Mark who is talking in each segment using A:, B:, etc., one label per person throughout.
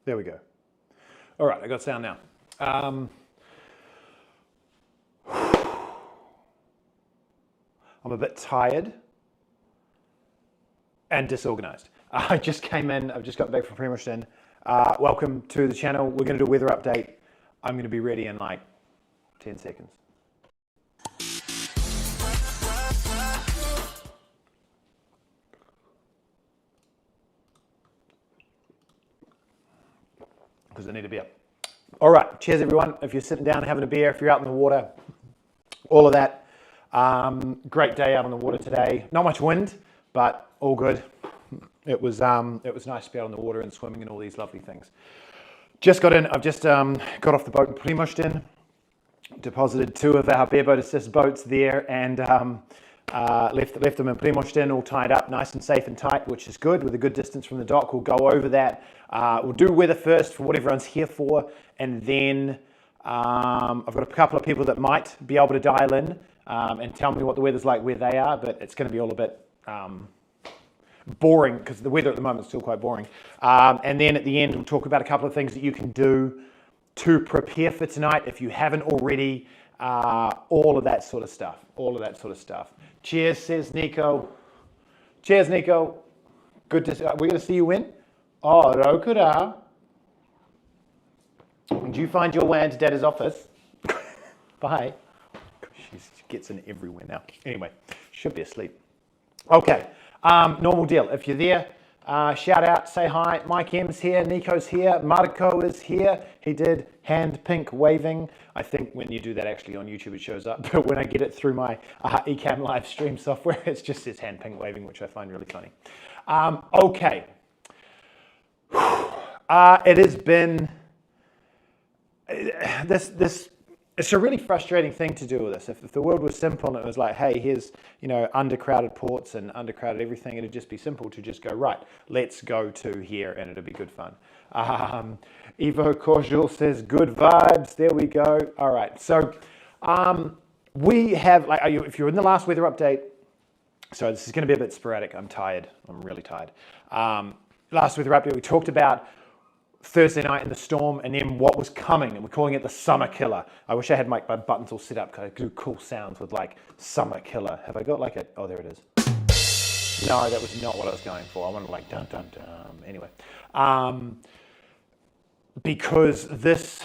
A: There we go. All right, I got sound now. I'm a bit tired and disorganized. I just came in, I've just got back from Precautions. Welcome to the channel. We're going to do a weather update. I'm going to be ready in like 10 seconds. Because I need a beer. All right, cheers everyone. If you're sitting down having a beer, if you're out in the water, all of that. Great day out on the water today. Not much wind, but all good. It was nice to be out on the water and swimming and all these lovely things. Just got in. I've just got off the boat in Precautions, deposited 2 of our bareboat assist boats there, and left them in Precautions all tied up, nice and safe and tight, which is good. With a good distance from the dock, we'll go over that. We'll do weather first for what everyone's here for, and then I've got a couple of people that might be able to dial in and tell me what the weather's like where they are, but it's going to be all a bit boring because the weather at the moment is still quite boring. And then at the end, we'll talk about a couple of things that you can do to prepare for tonight if you haven't already. All of that sort of stuff. All of that sort of stuff. Cheers, says Nico. Cheers, Nico. Good to see. We're going to see you win. Oh, Rokura. Did you find your way into Dad's office? Bye. She gets in everywhere now. Anyway, should be asleep. Okay, normal deal. If you're there, shout out, say hi. Mike M's here, Nico's here, Marco is here. He did hand pink waving. I think when you do that actually on YouTube it shows up, but when I get it through my Ecamm live stream software, it just says hand pink waving, which I find really funny. Okay. It has been it's a really frustrating thing to do with this. If the world was simple and it was like, hey, here's, undercrowded ports and undercrowded everything, it'd just be simple to just go, right, let's go to here and it'll be good fun. Evo Cordial says, good vibes. There we go. All right. So we have, if you're in the last weather update, so this is going to be a bit sporadic. I'm tired. I'm really tired. Last weather update, we talked about Thursday night in the storm and then what was coming, and we're calling it the summer killer. I wish I had my buttons all set up because I do cool sounds with like summer killer. Have I got like a, oh, there it is. No, that was not what I was going for. I wanted like dun dun dun. Anyway, because this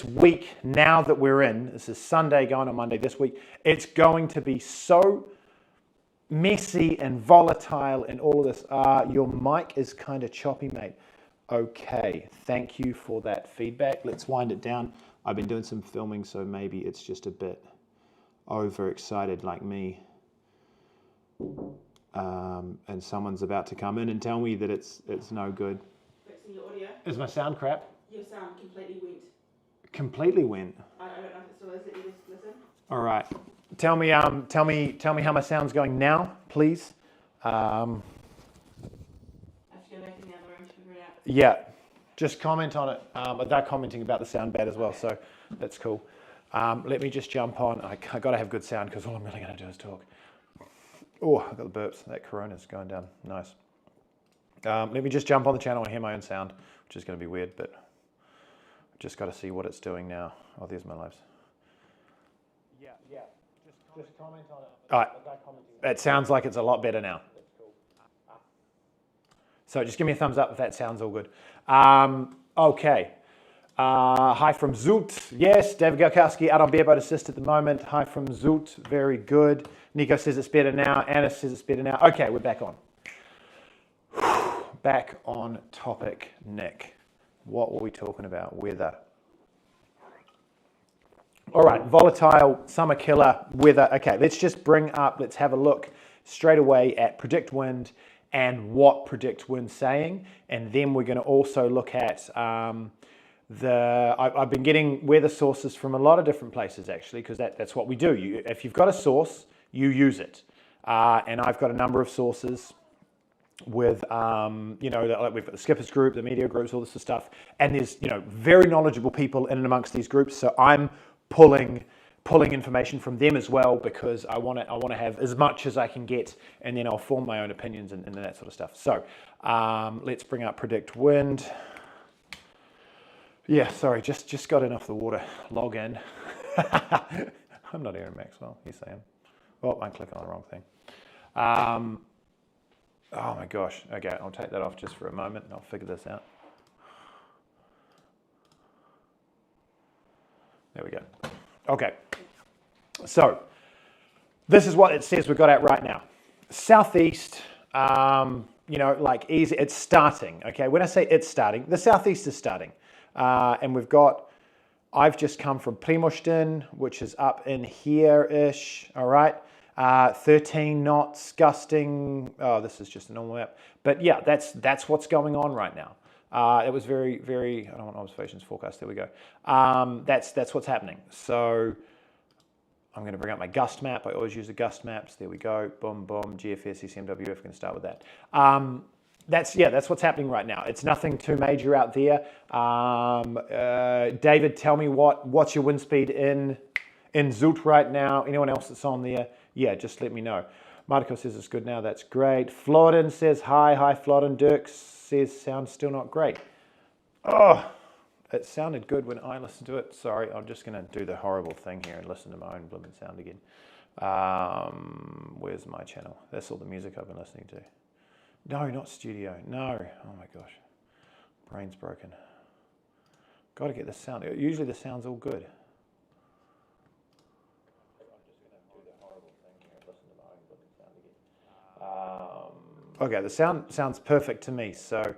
A: week now that we're in, this is Sunday going on Monday this week, it's going to be so messy and volatile and all of this. Your mic is kind of choppy, mate. Okay, thank you for that feedback. Let's wind it down. I've been doing some filming, so maybe it's just a bit overexcited like me. And someone's about to come in and tell me that it's no good.
B: Fixing your audio.
A: Is my sound crap?
B: Your sound completely went.
A: Completely went?
B: I don't know if it still is. Let you just listen.
A: All right. Tell me how my sound's going now, please. Yeah, just comment on it. They're commenting about the sound bad as well, so that's cool. Let me just jump on. I got to have good sound because all I'm really going to do is talk. Oh, I got the burps. That Corona's going down. Nice. Let me just jump on the channel and hear my own sound, which is going to be weird, but I've just got to see what it's doing now. Oh, there's my lives. Yeah. Just comment on it. All right. It sounds like it's a lot better now. So just give me a thumbs up if that sounds all good. Okay. Hi from Zult. Yes, David Galkowski out on bareboat assist at the moment. Hi from Zult. Very good. Nico says it's better now. Anna says it's better now. Okay, we're back on. Back on topic, Nick. What were we talking about? Weather. All right, volatile, summer killer, weather. Okay, let's have a look straight away at predict wind and what predict wind's saying, and then we're going to also look at I've been getting weather sources from a lot of different places actually, because that's what we do. If you've got a source, you use it, and I've got a number of sources with we've got the skippers group, the media groups, all this sort of stuff, and there's very knowledgeable people in and amongst these groups, so I'm pulling information from them as well, because I want to have as much as I can get, and then I'll form my own opinions and that sort of stuff. So let's bring up predict wind. Yeah, sorry, just got in off the water. Log in. I'm not Aaron Maxwell. Yes, I am. Oh, I clicked on the wrong thing. Oh my gosh. Okay, I'll take that off just for a moment and I'll figure this out. There we go. Okay. So this is what it says we've got at right now. Southeast, you know, like easy, it's starting. Okay, when I say it's starting, the southeast is starting. And we've got, I've just come from Primošten, which is up in here-ish, all right? 13 knots, gusting. Oh, this is just a normal map. But yeah, that's what's going on right now. It was very, very, I don't want observations forecast, there we go. That's what's happening. So I'm going to bring up my gust map. I always use the gust maps. There we go. Boom, boom, GFS, ECMWF, we're going to start with that. That's what's happening right now. It's nothing too major out there. David, tell me what's your wind speed in Zult right now? Anyone else that's on there? Yeah, just let me know. Marco says it's good now. That's great. Flodden says hi. Hi, Flodden. Dirk says sounds still not great. Oh, it sounded good when I listened to it. Sorry, I'm just going to do the horrible thing here and listen to my own blooming sound again. Where's my channel? That's all the music I've been listening to. No, not studio. No. Oh my gosh. Brain's broken. Got to get the sound. Usually the sound's all good. Okay, the sound sounds perfect to me. So,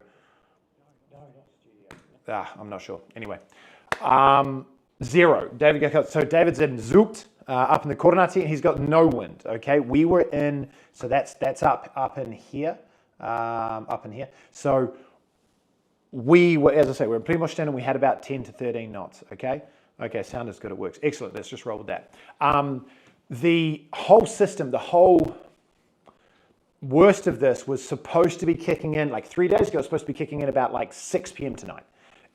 A: I'm not sure. Anyway, 0. David. So David's in Zult, up in the Koronati, and he's got no wind. Okay, we were in. So that's up in here, up in here. So we were, as I say, we're in Primošten, and we had about 10 to 13 knots. Okay. Okay, sound is good. It works. Excellent. Let's just roll with that. The whole system, the whole worst of this was supposed to be kicking in like 3 days ago. It was supposed to be kicking in about like 6 p.m. tonight.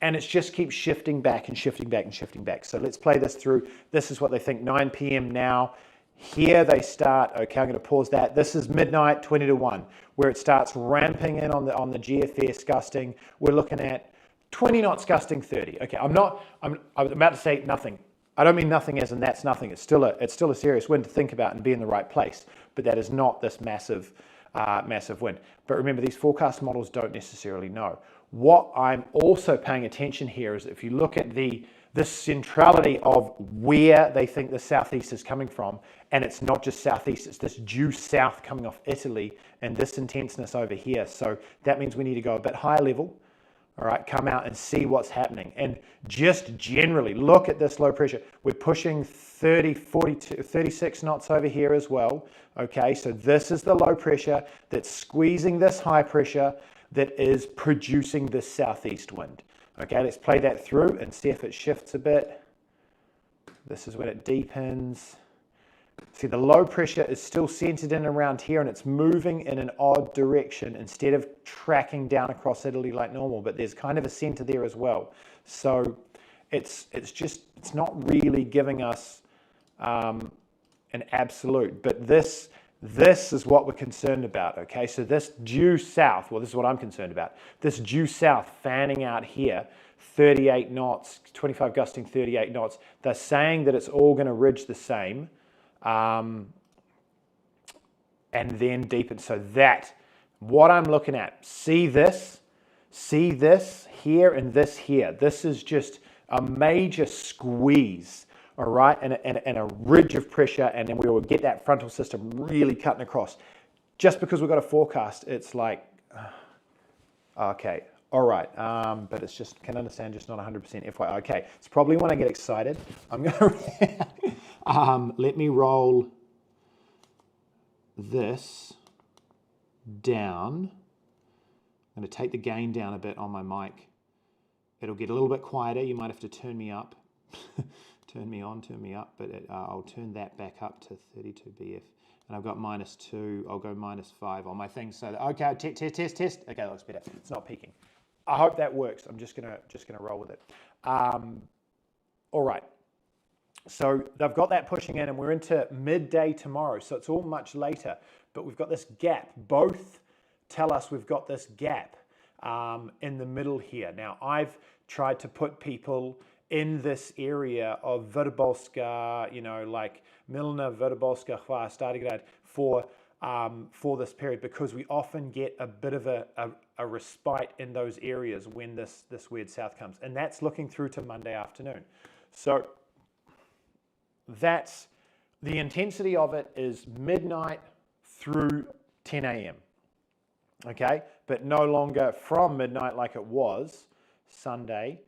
A: And it's just keeps shifting back and shifting back and shifting back. So let's play this through. This is what they think, 9 p.m. now. Here they start, okay, I'm going to pause that. This is midnight, 20 to 1, where it starts ramping in on the GFS gusting. We're looking at 20 knots gusting 30. Okay, I was about to say nothing. I don't mean nothing as in that's nothing. It's still a serious wind to think about and be in the right place. But that is not this massive wind. But remember, these forecast models don't necessarily know. What I'm also paying attention here is if you look at the centrality of where they think the southeast is coming from, and it's not just southeast, it's this due south coming off Italy and this intenseness over here. So that means we need to go a bit higher level, all right, come out and see what's happening. And just generally look at this low pressure. We're pushing 30, 42, 36 knots over here as well. Okay, so this is the low pressure that's squeezing this high pressure that is producing this southeast wind. Okay, let's play that through and see if it shifts a bit. This is when it deepens. See, the low pressure is still centered in around here and it's moving in an odd direction instead of tracking down across Italy like normal, but there's kind of a center there as well. So it's not really giving us an absolute, but this is what we're concerned about, okay? So this due south, well, this is what I'm concerned about. This due south fanning out here, 38 knots, 25 gusting 38 knots. They're saying that it's all going to ridge the same and then deepen. So that, what I'm looking at, see this here and this here. This is just a major squeeze. All right, and a ridge of pressure, and then we will get that frontal system really cutting across. Just because we've got a forecast, it's like, okay, all right, but it's just, can understand, just not 100% FYI. Okay, it's probably when I get excited. I'm gonna, let me roll this down. I'm gonna take the gain down a bit on my mic. It'll get a little bit quieter. You might have to turn me up. Turn me on, turn me up, but I'll turn that back up to 32 BF. And I've got -2, I'll go -5 on my thing. So, okay, test. Okay, that looks better. It's not peaking. I hope that works. I'm just gonna roll with it. All right. So they've got that pushing in and we're into midday tomorrow. So it's all much later, but we've got this gap. Both tell us we've got this gap in the middle here. Now I've tried to put people in this area of Wyrbolska, like Milna, Wyrbolska, Hva, Stadigrad for this period, because we often get a bit of a respite in those areas when this weird south comes. And that's looking through to Monday afternoon. So that's the intensity of it is midnight through 10 a.m. Okay, but no longer from midnight like it was Sunday.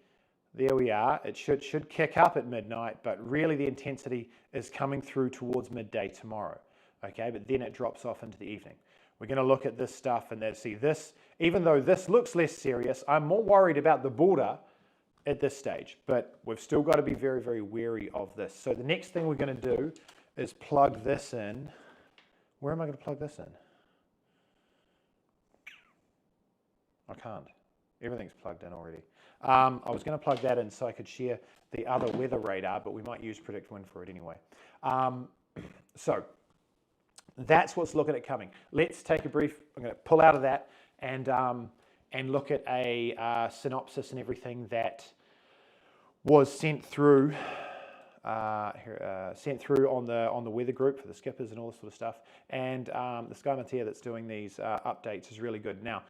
A: There we are. It should kick up at midnight, but really the intensity is coming through towards midday tomorrow. Okay, but then it drops off into the evening. We're going to look at this stuff and then see this. Even though this looks less serious, I'm more worried about the border at this stage, but we've still got to be very, very wary of this. So the next thing we're going to do is plug this in. Where am I going to plug this in? I can't. Everything's plugged in already. I was going to plug that in so I could share the other weather radar, but we might use Predict Wind for it anyway. So that's what's looking at coming. Let's take a brief, I'm going to pull out of that and look at a synopsis and everything that was sent through on the weather group for the skippers and all this sort of stuff. And the Sky Matia that's doing these updates is really good. Now,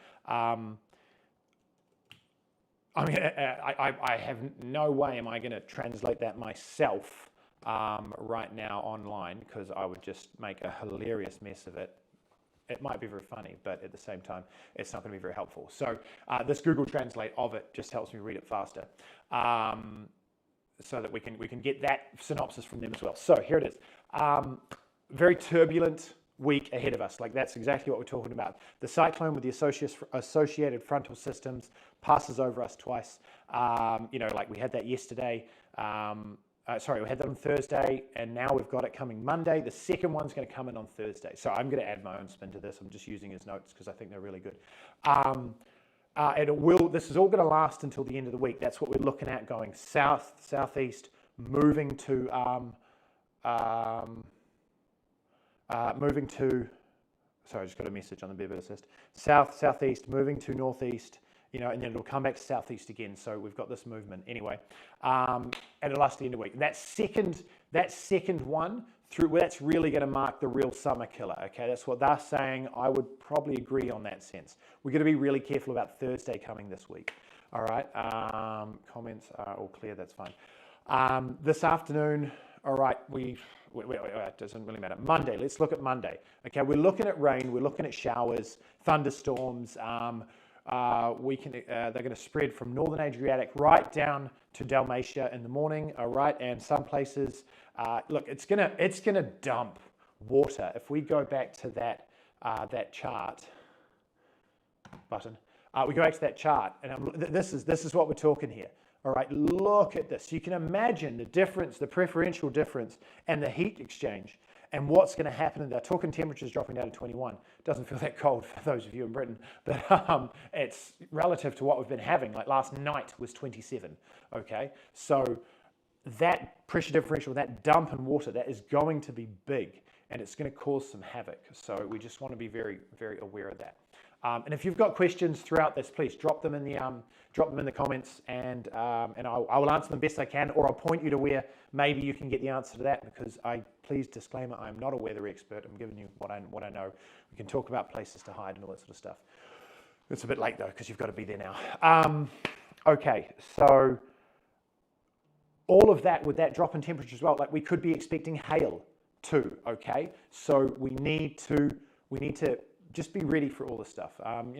A: I have no way am I going to translate that myself right now online, because I would just make a hilarious mess of it. It might be very funny, but at the same time, it's not going to be very helpful. So this Google Translate of it just helps me read it faster, so that we can get that synopsis from them as well. So here it is. Very turbulent week ahead of us. Like, that's exactly what we're talking about. The cyclone with the associated frontal systems passes over us twice. Like we had that yesterday. We had that on Thursday, and now we've got it coming Monday. The second one's going to come in on Thursday. So I'm going to add my own spin to this. I'm just using his notes because I think they're really good. This is all going to last until the end of the week. That's what we're looking at, going south, southeast, moving to, sorry, I just got a message on the Beaver Assist. South, southeast, moving to northeast, and then it'll come back to southeast again. So we've got this movement anyway, and it'll last the end of the week. That second one through, well, that's really going to mark the real summer killer. Okay, that's what they're saying. I would probably agree on that sense. We're going to be really careful about Thursday coming this week. All right, comments are all clear. That's fine. This afternoon, all right, it doesn't really matter. Monday, let's look at Monday. Okay, we're looking at rain, we're looking at showers, thunderstorms. They're going to spread from northern Adriatic right down to Dalmatia in the morning. All right, and some places, look, it's gonna dump water. If we go back to that chart button, we go back to that chart, and this is what we're talking here. All right, look at this. You can imagine the difference, the preferential difference, and the heat exchange, and what's going to happen. And they're talking temperatures dropping down to 21. Doesn't feel that cold for those of you in Britain, but it's relative to what we've been having. Like last night was 27. Okay, so that pressure differential, that dump in water, that is going to be big, and it's going to cause some havoc. So we just want to be very, very aware of that. And if you've got questions throughout this, please drop them in the comments, and I will answer them best I can, or I'll point you to where maybe you can get the answer to that. Because please disclaimer, I'm not a weather expert. I'm giving you what I know. We can talk about places to hide and all that sort of stuff. It's a bit late though, because you've got to be there now. Okay, so all of that with that drop in temperature as well, like we could be expecting hail too. Okay, so we need to just be ready for all this stuff. And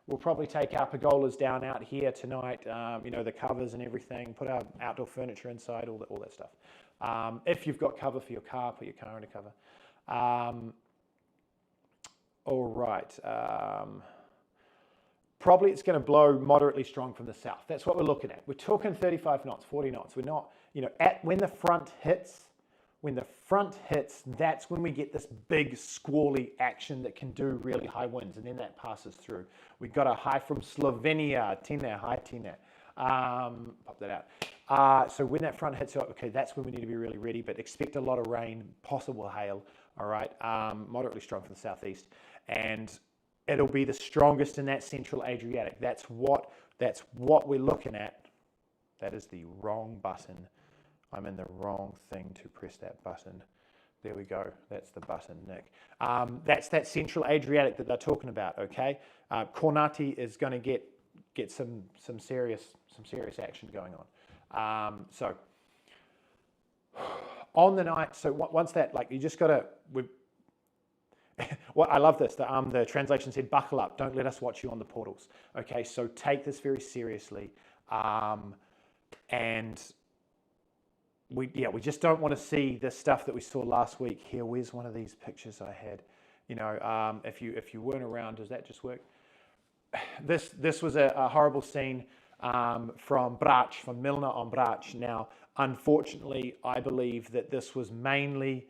A: we'll probably take our pergolas down out here tonight. The covers and everything. Put our outdoor furniture inside. All that stuff. If you've got cover for your car, put your car in a cover. All right. Probably it's going to blow moderately strong from the south. That's what we're looking at. We're talking 35 knots, 40 knots. We're not, when the front hits. When the front hits, that's when we get this big squally action that can do really high winds, and then that passes through. We got a high from Slovenia, Tina, hi Tina. Pop that out. So when that front hits, okay, that's when we need to be really ready, but expect a lot of rain, possible hail, all right, moderately strong from the southeast, and it'll be the strongest in that central Adriatic. That's what That's what we're looking at. That is the wrong button. I'm in the wrong thing to press that button. There we go. That's the button, Nick. That's that Central Adriatic that they're talking about. Okay, Kornati is going to get some serious action going on. So on the night, so once that, like, you just got to. Well, I love this. The translation said, "Buckle up. Don't let us watch you on the portals." Okay, so take this very seriously, and we just don't want to see the stuff that we saw last week. Here, where's one of these pictures I had? You know, if you weren't around, does that just work? This was a horrible scene from Brač, from Milna on Brač. Now, unfortunately, I believe that this was mainly.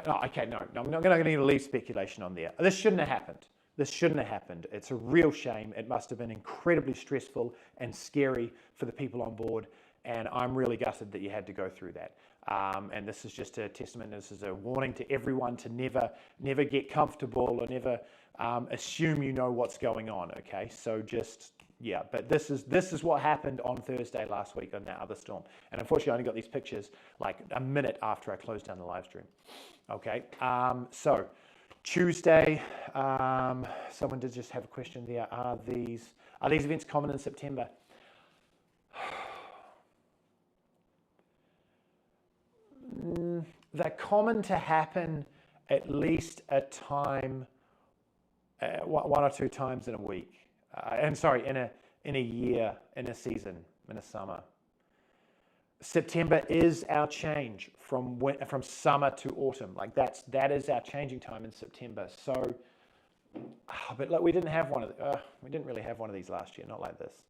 A: No, okay, no, I'm not going to leave speculation on there. This shouldn't have happened. It's a real shame. It must have been incredibly stressful and scary for the people on board, and I'm really gutted that you had to go through that. And this is just a testament. This is a warning to everyone to never get comfortable or never assume you know what's going on. Okay, so just. Yeah, but this is what happened on Thursday last week on that other storm. And unfortunately, I only got these pictures like a minute after I closed down the live stream. Okay, so Tuesday, someone did just have a question there. Are these events common in September? They're common to happen at least a time, one or two times in a week. In a year, in a season, in a summer. September is our change from summer to autumn. Like that is our changing time in September. So, but look, we didn't really have one of these last year. Not like this.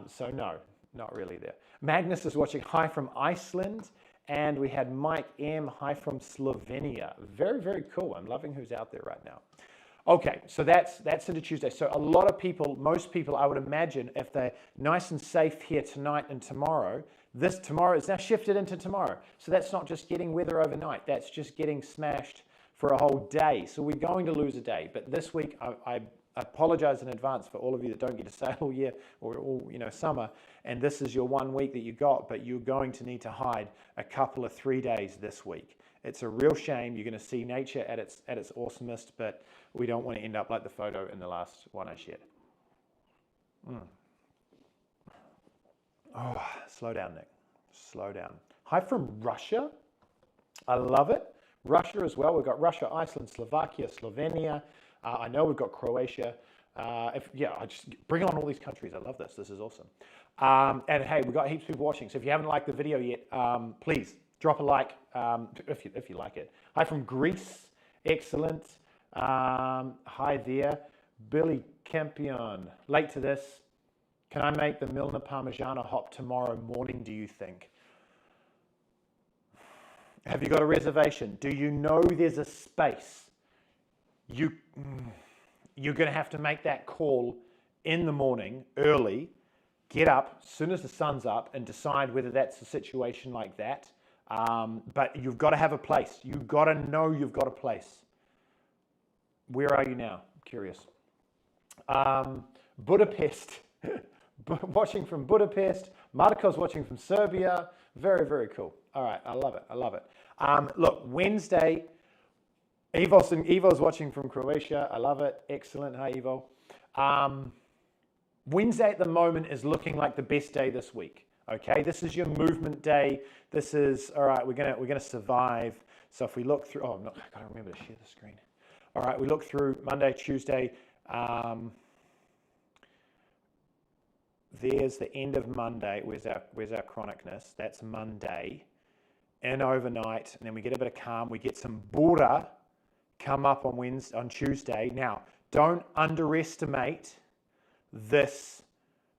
A: So no, not really there. Magnus is watching. Hi from Iceland, and we had Mike M. Hi from Slovenia. Very, very cool. I'm loving who's out there right now. Okay, so that's into Tuesday. So a lot of people, most people, I would imagine, if they're nice and safe here tonight and tomorrow, this tomorrow is now shifted into tomorrow. So that's not just getting weather overnight. That's just getting smashed for a whole day. So we're going to lose a day. But this week, I apologize in advance for all of you that don't get to sail all year or all summer. And this is your 1 week that you got, but you're going to need to hide a couple of 3 days this week. It's a real shame. You're going to see nature at its awesomest, but we don't want to end up like the photo in the last one I shared. Oh, slow down, Nick. Slow down. Hi from Russia. I love it. Russia as well. We've got Russia, Iceland, Slovakia, Slovenia. I know we've got Croatia. I just bring on all these countries. I love this. This is awesome. And hey, we've got heaps of people watching. So if you haven't liked the video yet, please drop a like if you like it. Hi from Greece. Excellent. Hi there. Billy Campion. Late to this. Can I make the Milner Parmigiana hop tomorrow morning, do you think? Have you got a reservation? Do you know there's a space? You're going to have to make that call in the morning, early, get up as soon as the sun's up and decide whether that's a situation like that. But you've got to have a place. You've got to know you've got a place. Where are you now? I'm curious. Budapest. Watching from Budapest. Marco's watching from Serbia. Very, very cool. All right, I love it. Look, Wednesday, Evo's watching from Croatia. I love it. Excellent. Hi, Evo. Wednesday at the moment is looking like the best day this week. Okay, this is your movement day. This is all right. We're gonna survive. So if we look through, I gotta remember to share the screen. All right, we look through Monday, Tuesday. There's the end of Monday. Where's our chronicness? That's Monday. And overnight, and then we get a bit of calm. We get some Bura come up on Tuesday. Now, don't underestimate this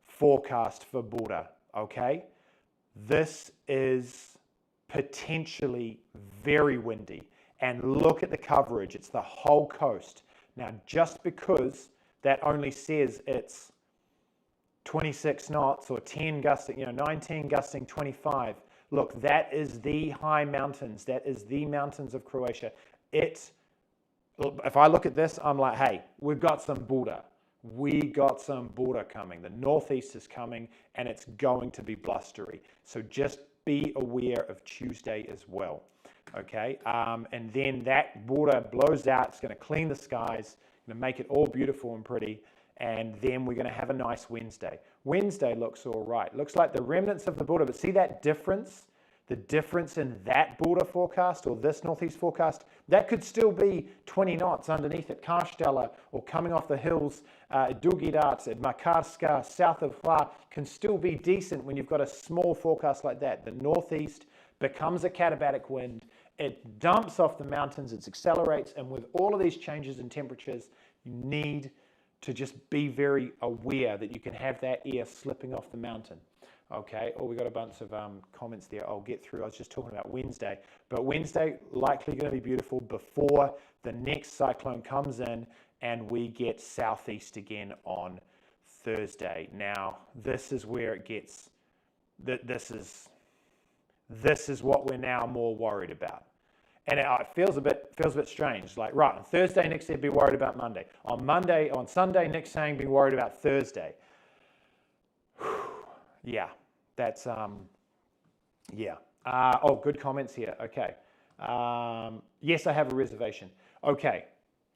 A: forecast for Bura. Okay, this is potentially very windy. And look at the coverage. It's the whole coast. Now, just because that only says it's 26 knots or 10 gusting, 19 gusting 25. Look, that is the high mountains. That is the mountains of Croatia. If I look at this, I'm like, hey, we've got some Buda. we got some border coming. The northeast is coming and it's going to be blustery. So just be aware of Tuesday as well. Okay, and then that border blows out. It's going to clean the skies, going to make it all beautiful and pretty. And then we're going to have a nice Wednesday. Wednesday looks all right. Looks like the remnants of the border, but see that difference? The difference in that border forecast or this northeast forecast, that could still be 20 knots underneath at Karstella or coming off the hills at Dugirat, at Makarska, south of Hua, can still be decent when you've got a small forecast like that. The northeast becomes a katabatic wind. It dumps off the mountains, it accelerates, and with all of these changes in temperatures, you need to just be very aware that you can have that air slipping off the mountain. Okay, we got a bunch of comments there I'll get through. I was just talking about Wednesday, but Wednesday likely going to be beautiful before the next cyclone comes in and we get southeast again on Thursday. Now, this is where it gets, this is what we're now more worried about. And it feels a bit strange. Like, right, on Thursday, Nick said be worried about Monday. On Sunday, Nick's saying be worried about Thursday. Yeah, that's, yeah. Good comments here. Okay. Yes, I have a reservation. Okay.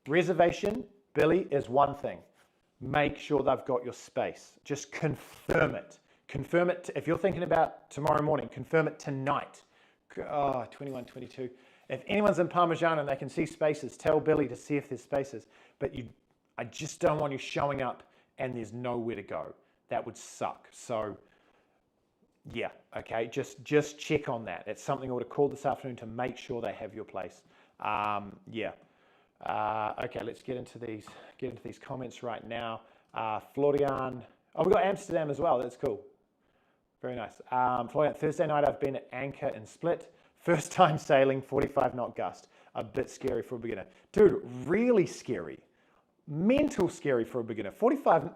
A: Reservation, Billy, is one thing. Make sure they've got your space. Just confirm it. Confirm it. If you're thinking about tomorrow morning, confirm it tonight. 21, 22. If anyone's in Parmigiano and they can see spaces, tell Billy to see if there's spaces. But I just don't want you showing up and there's nowhere to go. That would suck. So, yeah, okay, just check on that. It's something I would have called this afternoon to make sure they have your place. Yeah. Okay, let's get into these comments right now. Florian. Oh, we got Amsterdam as well. That's cool. Very nice. Florian, Thursday night I've been at Anchor in Split. First time sailing, 45 knot gust. A bit scary for a beginner. Dude, really scary. Mental scary for a beginner. 45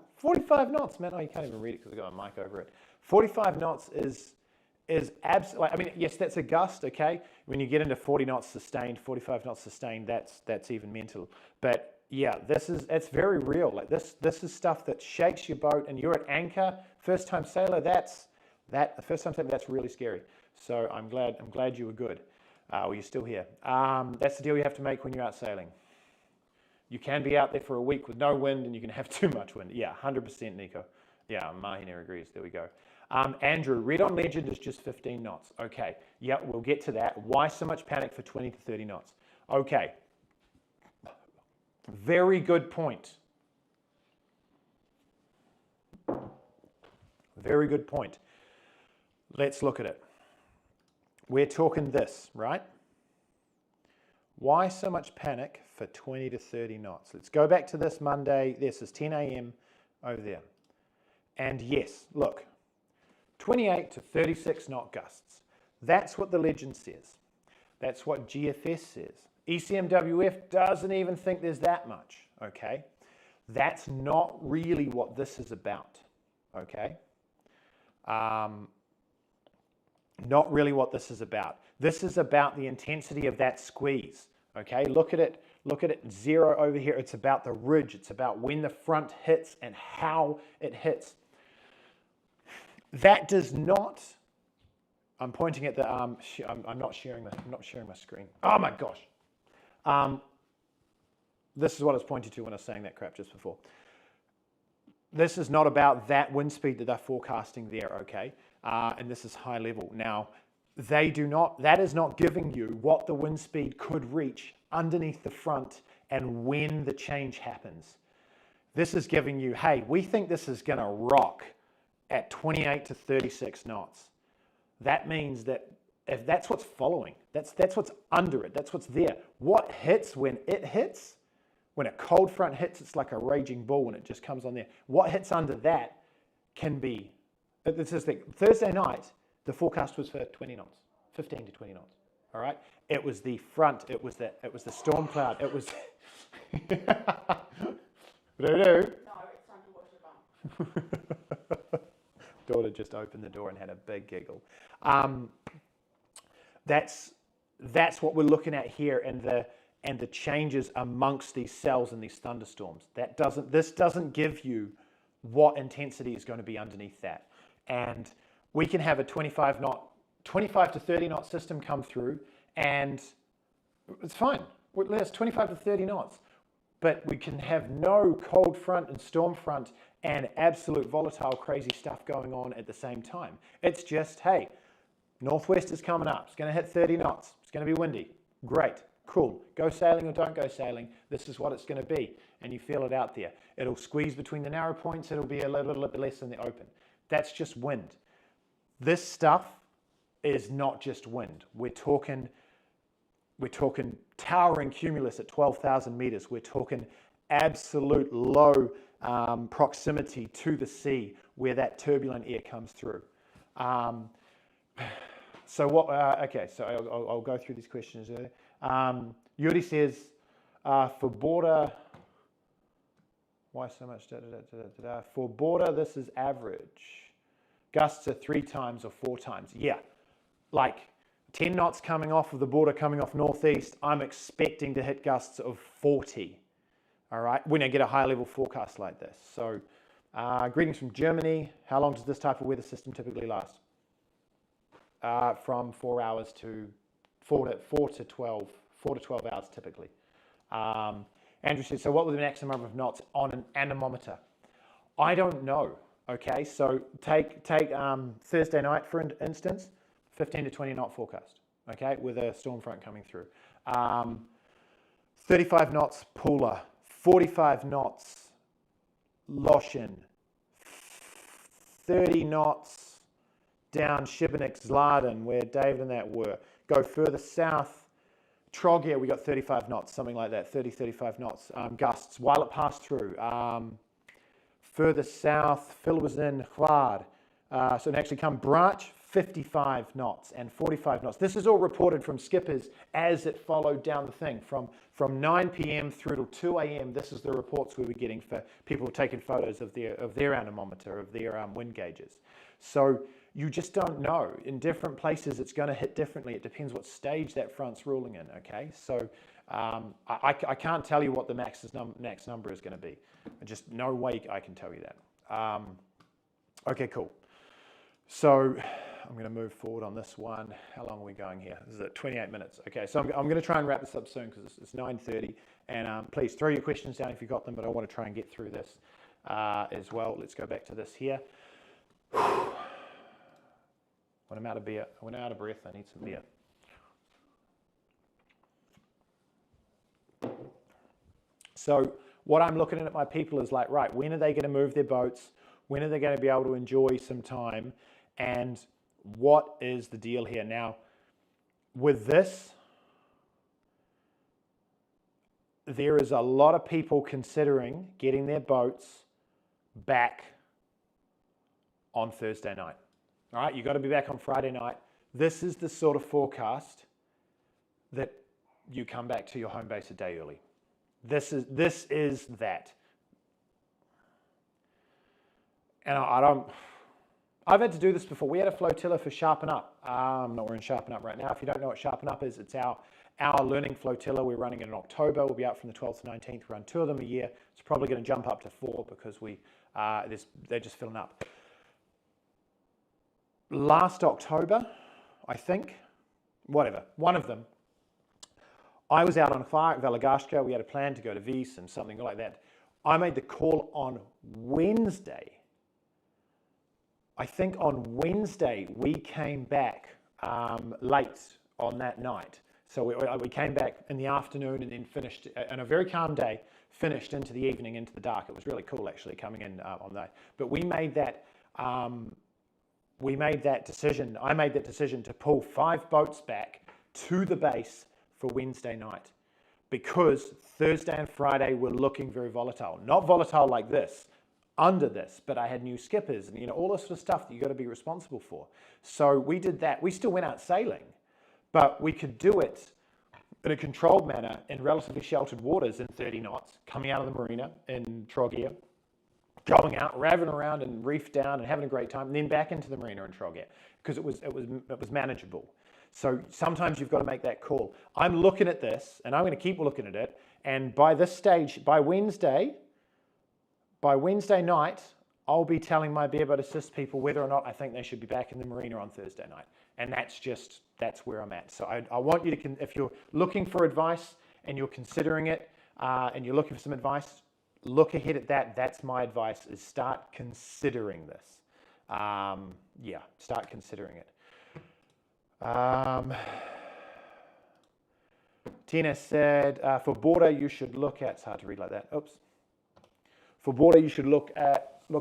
A: knots, man. Oh, you can't even read it because I've got a mic over it. 45 knots is absolutely, I mean, yes, that's a gust, okay? When you get into 40 knots sustained, 45 knots sustained, that's even mental. But yeah, it's very real. Like this is stuff that shakes your boat, and you're at Anchor, first time sailor, that's really scary. So I'm glad you were good. Well, you're still here. That's the deal you have to make when you're out sailing. You can be out there for a week with no wind, and you can have too much wind. Yeah, 100%, Nico. Yeah, Mahina agrees. There we go. Andrew, Red on Legend is just 15 knots. Okay, yeah, we'll get to that. Why so much panic for 20 to 30 knots? Okay, very good point. Very good point. Let's look at it. We're talking this, right? Why so much panic for 20 to 30 knots? Let's go back to this Monday. This is 10 a.m. over there. And yes, look, 28 to 36 knot gusts. That's what the legend says. That's what GFS says. ECMWF doesn't even think there's that much, okay? That's not really what this is about, okay? Not really what this is about. This is about the intensity of that squeeze, okay? Look at it, zero over here. It's about the ridge. It's about when the front hits and how it hits. That does not, I'm pointing at the, I'm not sharing my screen. Oh my gosh. This is what I was pointing to when I was saying that crap just before. This is not about that wind speed that they're forecasting there, okay? And this is high level. Now, that is not giving you what the wind speed could reach underneath the front and when the change happens. This is giving you, hey, we think this is gonna rock at 28 to 36 knots. That means that if that's what's following, that's what's under it, that's what's there. What hits when it hits, when a cold front hits, it's like a raging bull when it just comes on there. What hits under that can be, this is the Thursday night, the forecast was for 20 knots, 15 to 20 knots, all right? It was the front, it was the storm cloud, it was,
B: No, it's time to wash your bum.
A: Daughter just opened the door and had a big giggle. That's what we're looking at here, and and the changes amongst these cells in these thunderstorms. This doesn't give you what intensity is going to be underneath that. And we can have a 25 to 30 knot system come through, and it's fine. Let's 25 to 30 knots. But we can have no cold front and storm front and absolute volatile, crazy stuff going on at the same time. It's just, hey, northwest is coming up. It's going to hit 30 knots. It's going to be windy. Great, cool. Go sailing or don't go sailing. This is what it's going to be. And you feel it out there. It'll squeeze between the narrow points. It'll be a little bit less in the open. That's just wind. This stuff is not just wind. We're talking towering cumulus at 12,000 meters. We're talking absolute low proximity to the sea where that turbulent air comes through. So I'll go through these questions earlier. Yuri says, for border, why so much? For border, this is average. Gusts are 3 times or 4 times. Yeah, like 10 knots coming off of the border, coming off northeast, I'm expecting to hit gusts of 40, all right, when I get a high level forecast like this. So greetings from Germany. How long does this type of weather system typically last? From 4 hours to 4 to 12 hours typically. Andrew says, so what was the maximum number of knots on an anemometer? I don't know, okay? So take Thursday night, for instance, 15 to 20 knot forecast, okay, with a storm front coming through. 35 knots Pula, 45 knots Loshin, 30 knots down Šibenik, Zladen, where David and that were. Go further south, Trogir, we got 35 knots, something like that, 35 knots, gusts, while it passed through. Further south, Phil was in Hvar, so it actually come Branch, 55 knots and 45 knots. This is all reported from skippers as it followed down the thing. From 9 p.m. through till 2 a.m., this is the reports we were getting for people taking photos of their anemometer, of their wind gauges. So you just don't know. In different places, it's going to hit differently. It depends what stage that front's ruling in, okay? So I can't tell you what the max number is going to be. Just no way I can tell you that. Okay, cool. So I'm going to move forward on this one. How long are we going here? This is at 28 minutes. Okay, so I'm going to try and wrap this up soon because it's 9:30. And please throw your questions down if you got them, but I want to try and get through this as well. Let's go back to this here. When I'm out of beer, when I'm out of breath, I need some beer. So what I'm looking at my people is like, right, when are they going to move their boats? When are they going to be able to enjoy some time? And what is the deal here? Now, with this, there is a lot of people considering getting their boats back on Thursday night. All right, you've got to be back on Friday night. This is the sort of forecast that you come back to your home base a day early. This is that. And I've had to do this before. We had a flotilla for Sharpen Up. I'm not wearing Sharpen Up right now. If you don't know what Sharpen Up is, it's our learning flotilla. We're running it in October. We'll be out from the 12th to 19th. We run 2 of them a year. It's probably going to jump up to 4 because they're just filling up. Last October, I think, whatever, one of them, I was out on fire at Veligashka. We had a plan to go to Vis and something like that. I made the call on Wednesday. I think on Wednesday we came back late on that night. So we came back in the afternoon and then finished on a very calm day, finished into the evening, into the dark. It was really cool actually coming in on that. But we made that decision. I made that decision to pull 5 boats back to the base for Wednesday night because Thursday and Friday were looking very volatile. Not volatile like this, under this, but I had new skippers and all this sort of stuff that you got to be responsible for. So we did that. We still went out sailing, but we could do it in a controlled manner in relatively sheltered waters in 30 knots, coming out of the marina in Trogir, going out, raving around and reef down and having a great time, and then back into the marina in Trogir because it was manageable. So sometimes you've got to make that call. I'm looking at this, and I'm going to keep looking at it. And by this stage, by Wednesday night, I'll be telling my bareboat assist people whether or not I think they should be back in the marina on Thursday night. And that's where I'm at. So I want you to, if you're looking for advice and you're considering it, and you're looking for some advice, look ahead at that. That's my advice, is start considering this. Start considering it. Tina said, for border, you should look at, it's hard to read like that. Oops. For border, you should look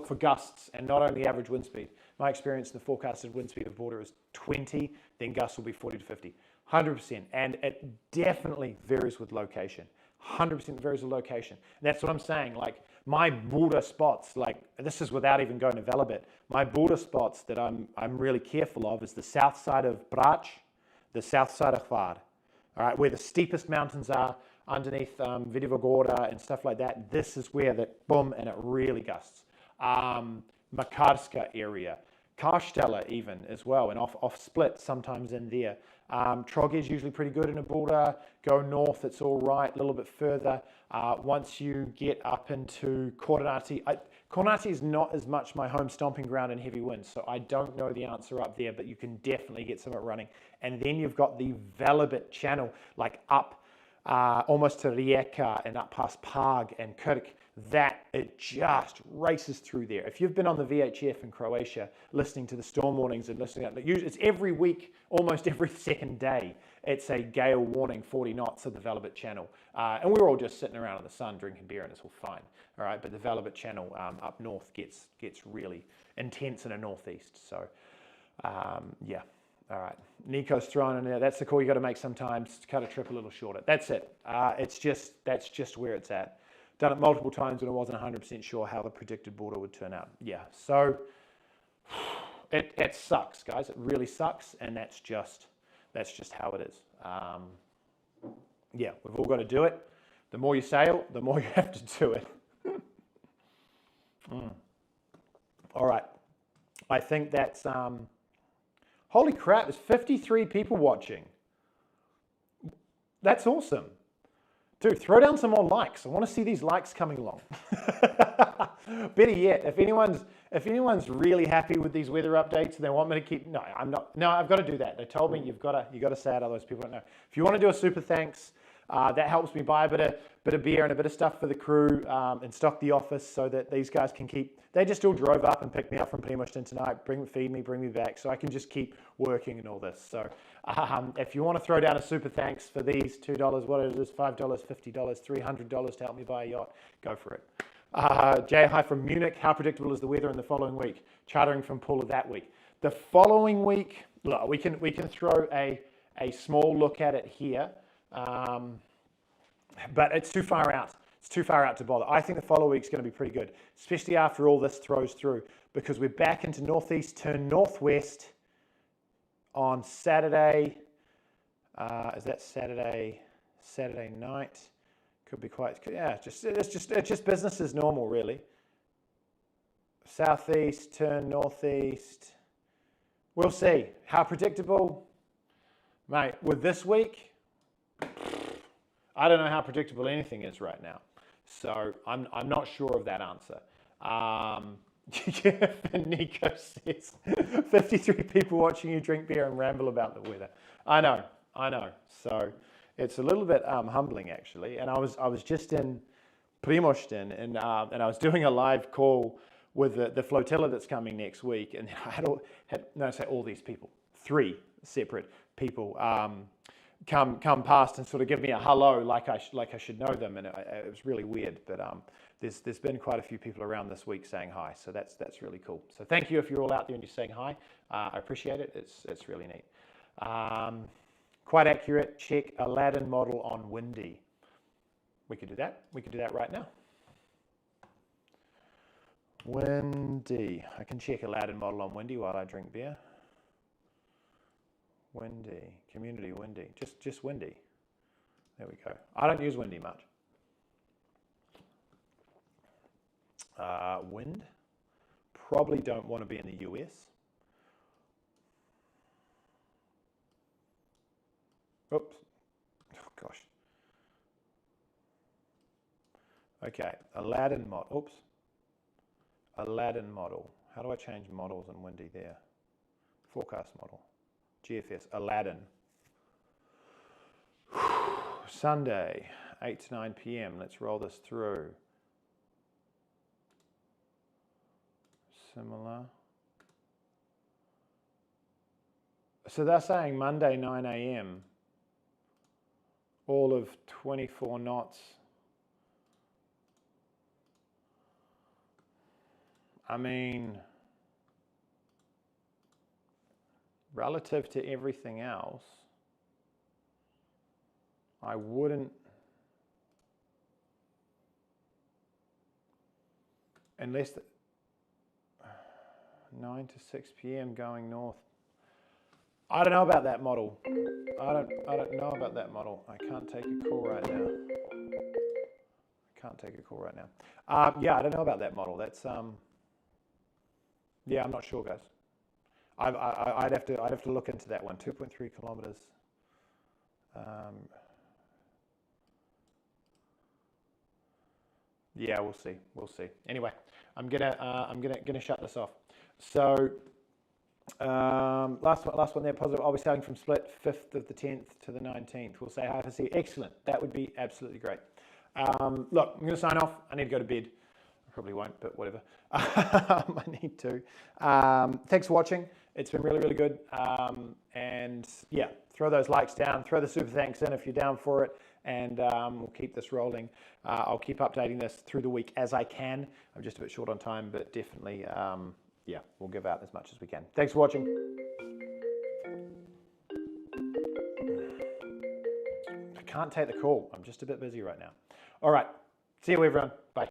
A: for gusts and not only average wind speed. My experience, the forecasted wind speed of border is 20, then gusts will be 40 to 50. 100%. And it definitely varies with location. 100% varies with location. And that's what I'm saying. Like my border spots, like this is without even going to Velebit. My border spots that I'm really careful of is the south side of Brač, the south side of Hvar. All right, where the steepest mountains are underneath Vidova Gorda and stuff like that. This is where that boom, and it really gusts. Makarska area, Karstella even as well, and off Split sometimes in there. Trog is usually pretty good in a border. Go north, it's all right. A little bit further. Once you get up into Kornati, Kornati is not as much my home stomping ground in heavy winds, so I don't know the answer up there, but you can definitely get some of it running. And then you've got the Velebit channel, like up almost to Rijeka and up past Pag and Kirk. That it just races through there. If you've been on the VHF in Croatia, listening to the storm warnings and listening, it's every week, almost every second day, it's a gale warning, 40 knots of the Velebit channel. And we're all just sitting around in the sun drinking beer and it's all fine. All right, but the Velebit channel up north gets really intense in a northeast. So yeah, all right. Nico's throwing in there. That's the call you got to make sometimes to cut a trip a little shorter. That's it. That's just where it's at. Done it multiple times when I wasn't 100% sure how the predicted border would turn out. Yeah, so it sucks, guys. It really sucks, and that's just how it is. Yeah, we've all got to do it. The more you sail, the more you have to do it. All right, I think that's holy crap. There's 53 people watching. That's awesome. Dude, throw down some more likes. I want to see these likes coming along. Better yet, if anyone's really happy with these weather updates and they want me to keep, no, I'm not. No, I've got to do that. They told me you got to say it, otherwise people don't know. If you want to do a super thanks, that helps me buy a bit of beer and a bit of stuff for the crew and stock the office so that these guys can keep. They just all drove up and picked me up from Primošten tonight, feed me, bring me back, so I can just keep working and all this. So if you want to throw down a super thanks for these $2, what it is, $5, $50, $300 to help me buy a yacht, go for it. Jay, hi from Munich. How predictable is the weather in the following week? Chartering from Pula that week. The following week, look, we can throw a small look at it here. But it's too far out. It's too far out to bother. I think the following week's going to be pretty good, especially after all this throws through, because we're back into northeast, turn northwest on Saturday. Is that Saturday night? Could be quite. Yeah, it's just business as normal, really. Southeast, turn northeast. We'll see. How predictable, mate? With this week, I don't know how predictable anything is right now, so I'm not sure of that answer. Nico says 53 people watching you drink beer and ramble about the weather. I know. So it's a little bit humbling actually. And I was just in Primošten and I was doing a live call with the flotilla that's coming next week, and I had all these people, 3 separate people. Come past and sort of give me a hello like I should know them, and it was really weird. But there's been quite a few people around this week saying hi, so that's really cool. So thank you if you're all out there and you're saying hi. I appreciate it. It's really neat. Quite accurate. Check Aladdin model on Windy. We could do that. We could do that right now. Windy. I can check Aladdin model on Windy while I drink beer. Windy, community Windy, just Windy. There we go. I don't use Windy much. Wind, probably don't want to be in the US. Oops. Oh, gosh. Okay, Aladdin model. Oops. Aladdin model. How do I change models in Windy there? Forecast model. GFS. Aladdin. Sunday, 8 to 9 p.m. Let's roll this through. Similar. So they're saying Monday, 9 a.m. All of 24 knots. I mean, relative to everything else, I wouldn't, unless 9 to 6 p.m. going north. I don't know about that model. I don't know about that model. I can't take a call right now. Yeah, I don't know about that model. That's yeah, I'm not sure, guys. I'd have to look into that one. 2.3 kilometers. Yeah, we'll see. Anyway, I'm gonna shut this off. So last one there, positive. I'll be sailing from Split 5th of the 10th to the 19th. We'll say hi for see. Excellent. That would be absolutely great. Look, I'm gonna sign off. I need to go to bed. I probably won't, but whatever. I need to. Thanks for watching. It's been really, really good. And yeah, throw those likes down, throw the super thanks in if you're down for it, and we'll keep this rolling. I'll keep updating this through the week as I can. I'm just a bit short on time, but definitely, yeah, we'll give out as much as we can. Thanks for watching. I can't take the call. I'm just a bit busy right now. All right. See you, everyone. Bye.